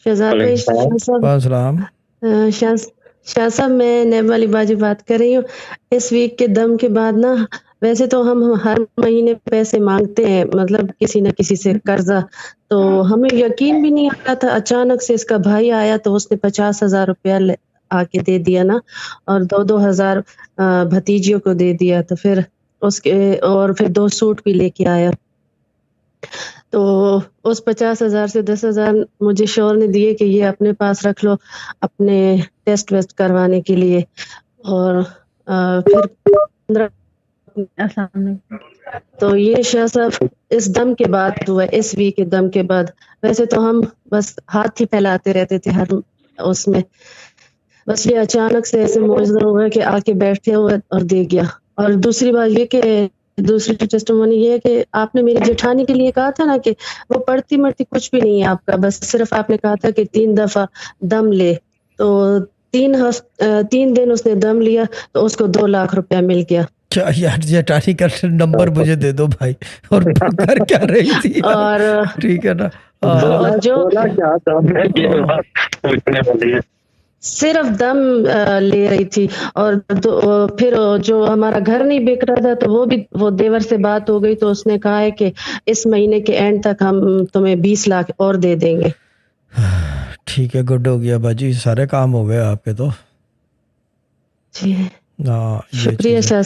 شہزاد بھائی، السلام. شاہ صاحب میں نیب والی باجی بات کر رہی ہوں. اس ویک کے دم کے بعد نا، ویسے تو ہم ہر مہینے پیسے مانگتے ہیں، مطلب کسی نہ کسی سے قرضہ، تو ہمیں یقین بھی نہیں آ رہا تھا. اچانک سے اس کا بھائی آیا تو اس نے 50,000 روپیہ آ کے دے دیا نا، اور 2,000 بھتیجیوں کو دے دیا. تو پھر اس کے اور پھر 2 سوٹ بھی لے کے آیا. تو اس 50,000 سے 10,000 مجھے شوہر نے دیے کہ یہ اپنے پاس رکھ لو اپنے ٹیسٹ ویسٹ کروانے کے لیے. اور پھر 15 السلام علیکم. تو یہ شاہ صاحب اس دم کے بعد ہوا، اس ویک کے دم کے بعد. ویسے تو ہم بس ہاتھ ہی پھیلاتے رہتے تھے ہر اس میں، بس یہ اچانک سے ایسے معجزہ ہوا کہ آ کے بیٹھے ہوئے اور دے گیا. اور دوسری بات یہ کہ دوسری ٹیسٹیمونی یہ ہے کہ آپ نے میری جیٹھانی کے لیے کہا تھا نا کہ وہ پڑھتی مرتی کچھ بھی نہیں ہے آپ کا، بس صرف آپ نے کہا تھا کہ 3 دفعہ دم لے. تو 3 دن اس نے دم لیا تو اس کو 2 لاکھ روپیہ مل گیا. یار جیٹانی کا نمبر مجھے دے دو بھائی. اور کر کیا رہی تھی اور ٹھیک ہے نا. جو صرف دم لے رہی تھی. اور پھر جو ہمارا گھر نہیں بک رہا تھا تو وہ دیور سے بات ہو گئی تو اس نے کہا ہے کہ اس مہینے کے اینڈ تک ہم تمہیں 20 لاکھ اور دے دیں گے. ٹھیک ہے، گڈ ہو گیا باجی، سارے کام ہو گئے آپ کے تو. جی یہ شکریہ چیز ہے. شاہ